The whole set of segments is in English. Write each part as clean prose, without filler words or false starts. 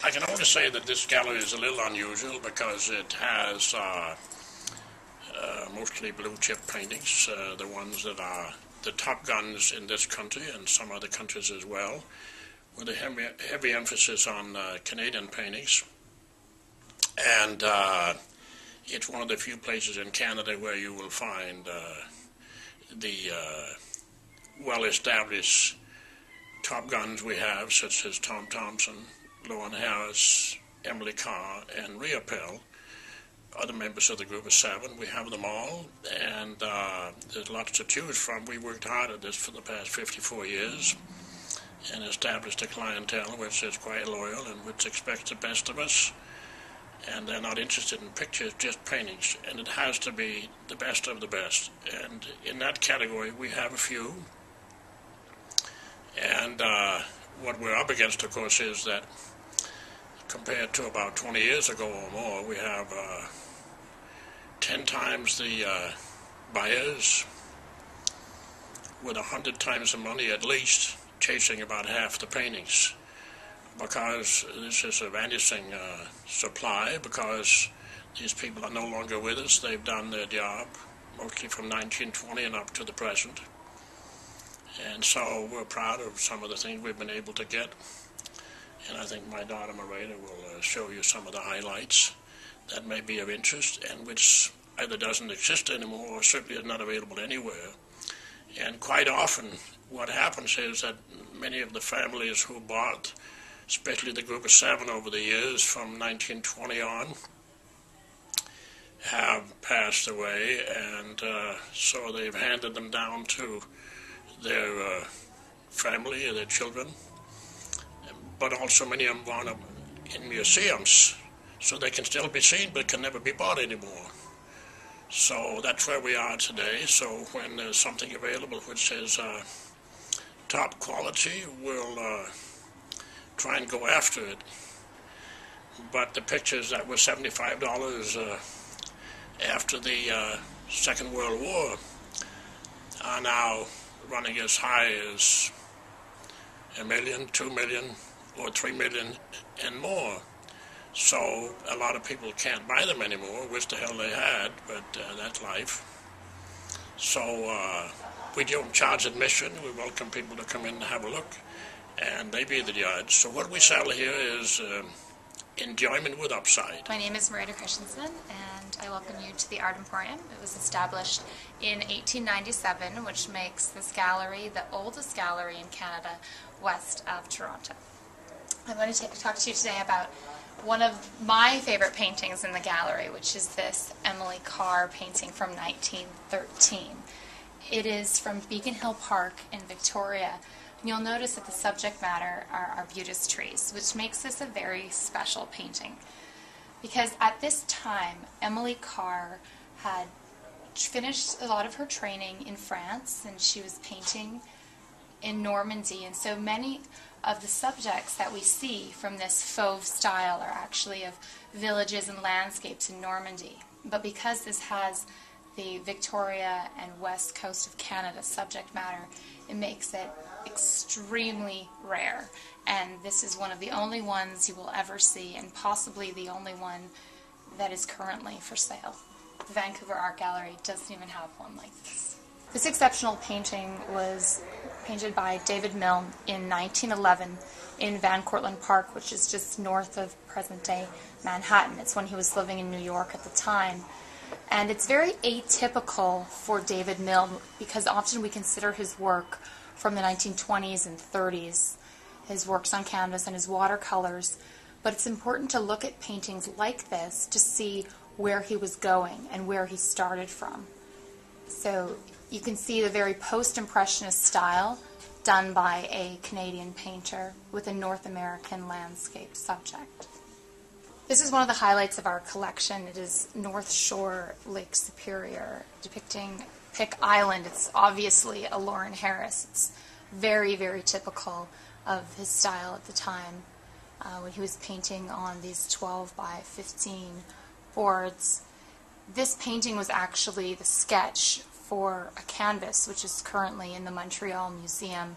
I can only say that this gallery is a little unusual because it has mostly blue chip paintings, the ones that are the top guns in this country and some other countries as well, with a heavy emphasis on Canadian paintings. And it's one of the few places in Canada where you will find the well-established top guns we have, such as Thomson, Lawren Harris, Emily Carr, and Riopelle, other members of the group of 7. We have them all, and there's lots to choose from. We worked hard at this for the past 54 years and established a clientele which is quite loyal and which expects the best of us. And they're not interested in pictures, just paintings. And it has to be the best of the best. And in that category, we have a few. And what we're up against, of course, is that compared to about 20 years ago or more, we have 10 times the buyers with 100 times the money at least, chasing about half the paintings. Because this is a vanishing supply, because these people are no longer with us. They've done their job, mostly from 1920 and up to the present. And so we're proud of some of the things we've been able to get. And I think my daughter Marita will show you some of the highlights that may be of interest and which either doesn't exist anymore or certainly is not available anywhere. And quite often what happens is that many of the families who bought, especially the group of 7 over the years from 1920 on, have passed away, and so they've handed them down to their family or their children. But also many of them wound up in museums, so they can still be seen but can never be bought anymore. So that's where we are today. So when there's something available which is top quality, we'll try and go after it. But the pictures that were $75 after the Second World War are now running as high as $1 million, $2 million, or $3 million and more. So a lot of people can't buy them anymore, wish the hell they had, but that's life. So we don't charge admission. We welcome people to come in and have a look, and they be the judge. So what we sell here is enjoyment with upside. My name is Marita Christiansen, and I welcome you to the Art Emporium. It was established in 1897, which makes this gallery the oldest gallery in Canada west of Toronto. I'm going to talk to you today about one of my favorite paintings in the gallery, which is this Emily Carr painting from 1913. It is from Beacon Hill Park in Victoria. And you'll notice that the subject matter are arbutus trees, which makes this a very special painting. Because at this time, Emily Carr had finished a lot of her training in France, and she was painting in Normandy, and so many of the subjects that we see from this fauve style are actually of villages and landscapes in Normandy. But because this has the Victoria and west coast of Canada subject matter, it makes it extremely rare. And this is one of the only ones you will ever see, and possibly the only one that is currently for sale. The Vancouver Art Gallery doesn't even have one like this. This exceptional painting was painted by David Milne in 1911 in Van Cortlandt Park, which is just north of present-day Manhattan. It's when he was living in New York at the time. And it's very atypical for David Milne because often we consider his work from the 1920s and 30s, his works on canvas and his watercolors. But it's important to look at paintings like this to see where he was going and where he started from. So you can see the very post-impressionist style done by a Canadian painter with a North American landscape subject. This is one of the highlights of our collection. It is Northshore, Lake Superior, depicting Pick Island. It's obviously a Lawren Harris. It's very, very typical of his style at the time when he was painting on these 12 by 15 boards. This painting was actually the sketch for a canvas which is currently in the Montreal Museum.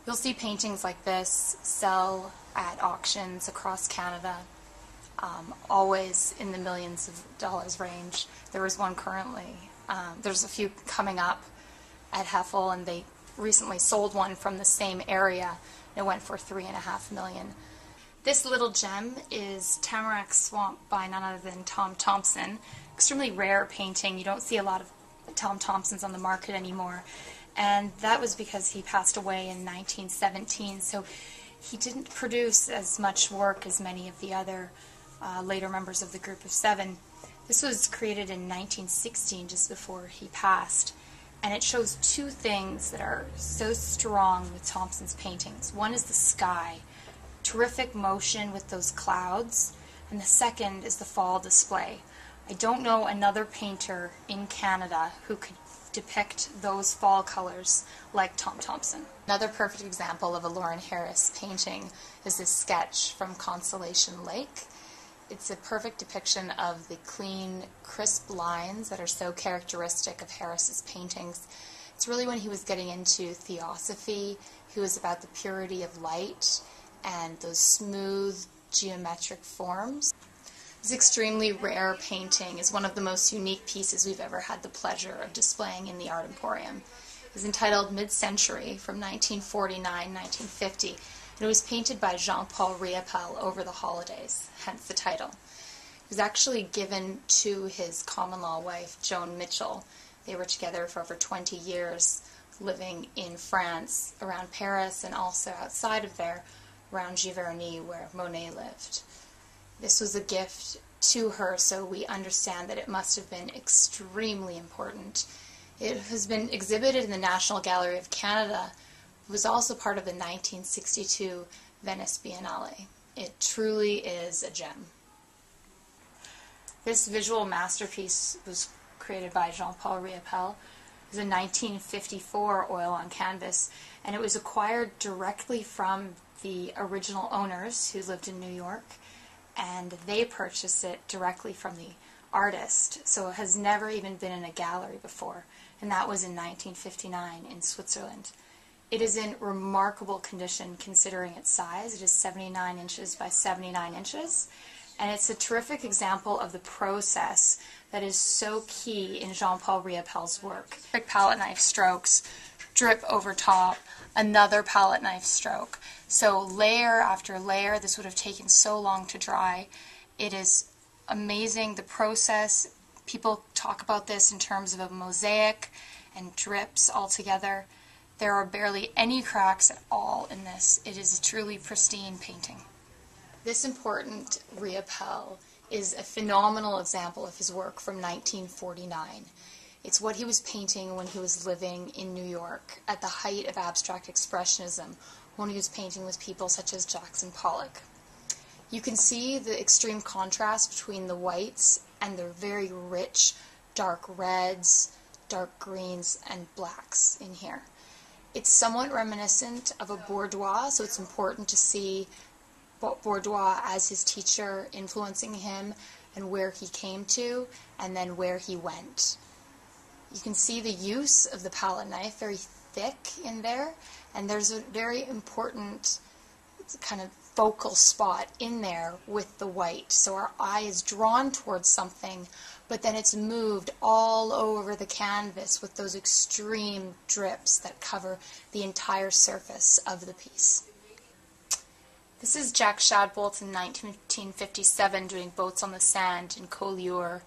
You'll see paintings like this sell at auctions across Canada, always in the millions of dollars range. There is one currently. There's a few coming up at Heffel, and they recently sold one from the same area. It went for $3.5 million. This little gem is Tamarack Swamp by none other than Tom Thomson. Extremely rare painting. You don't see a lot of Tom Thomsons on the market anymore. And that was because he passed away in 1917, so he didn't produce as much work as many of the other later members of the Group of Seven. This was created in 1916, just before he passed. And it shows two things that are so strong with Thomson's paintings. One is the sky, terrific motion with those clouds, and the second is the fall display. I don't know another painter in Canada who could depict those fall colors like Tom Thomson. Another perfect example of a Lawren Harris painting is this sketch from Consolation Lake. It's a perfect depiction of the clean, crisp lines that are so characteristic of Harris's paintings. It's really when he was getting into theosophy. He was about the purity of light and those smooth geometric forms. This extremely rare painting is one of the most unique pieces we've ever had the pleasure of displaying in the Art Emporium. It's entitled Mid-Century from 1949-1950. And it was painted by Jean-Paul Riopelle over the holidays, hence the title. It was actually given to his common-law wife, Joan Mitchell. They were together for over 20 years, living in France, around Paris, and also outside of there, around Giverny, where Monet lived. This was a gift to her, so we understand that it must have been extremely important. It has been exhibited in the National Gallery of Canada. It was also part of the 1962 Venice Biennale. It truly is a gem. This visual masterpiece was created by Jean-Paul Riopelle. It was a 1954 oil on canvas, and it was acquired directly from the original owners who lived in New York, and they purchased it directly from the artist, so it has never even been in a gallery before, and that was in 1959 in Switzerland. It is in remarkable condition considering its size. It is 79 inches by 79 inches, and it's a terrific example of the process that is so key in Jean-Paul Riopelle's work. Big palette knife strokes, drip over top, another palette knife stroke. So layer after layer, this would have taken so long to dry. It is amazing, the process. People talk about this in terms of a mosaic and drips all together. There are barely any cracks at all in this. It is a truly pristine painting. This important Riopelle is a phenomenal example of his work from 1949. It's what he was painting when he was living in New York at the height of abstract expressionism, when he was painting with people such as Jackson Pollock. You can see the extreme contrast between the whites and the very rich dark reds, dark greens, and blacks in here. It's somewhat reminiscent of a Bourdois, so it's important to see Bourdois as his teacher influencing him and where he came to and then where he went. You can see the use of the palette knife, very thick in there, and there's a very important kind of focal spot in there with the white. So our eye is drawn towards something, but then it's moved all over the canvas with those extreme drips that cover the entire surface of the piece. This is Jack Shadbolt in 1957 doing Boats on the Sand in Collioure.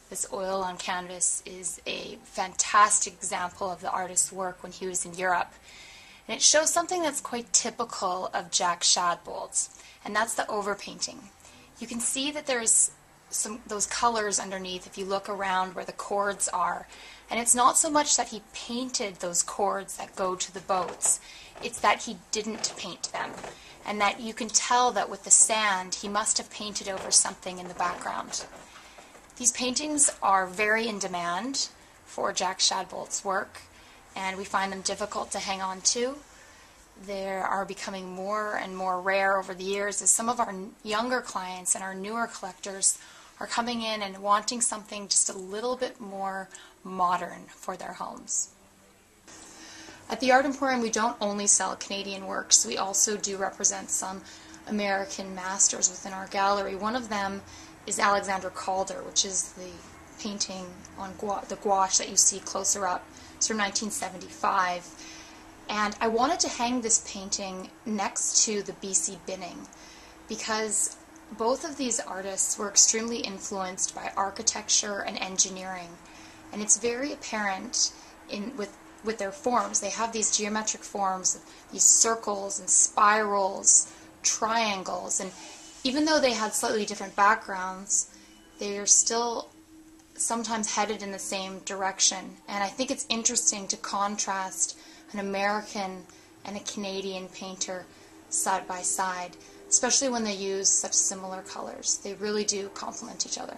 This oil on canvas is a fantastic example of the artist's work when he was in Europe. And it shows something that's quite typical of Jack Shadbolt, and that's the overpainting. You can see that there's those colors underneath if you look around where the chords are. And it's not so much that he painted those chords that go to the boats, it's that he didn't paint them. And that you can tell that with the sand, he must have painted over something in the background. These paintings are very in demand for Jack Shadbolt's work, and we find them difficult to hang on to. They are becoming more and more rare over the years as some of our younger clients and our newer collectors are coming in and wanting something just a little bit more modern for their homes. At the Art Emporium, we don't only sell Canadian works, we also do represent some American masters within our gallery. One of them is Alexander Calder, which is the painting on the gouache that you see closer up. It's from 1975. And I wanted to hang this painting next to the BC binning because both of these artists were extremely influenced by architecture and engineering. And it's very apparent with their forms. They have these geometric forms, these circles and spirals, triangles, and even though they had slightly different backgrounds, they are still sometimes headed in the same direction. And I think it's interesting to contrast an American and a Canadian painter side by side, especially when they use such similar colors. They really do complement each other.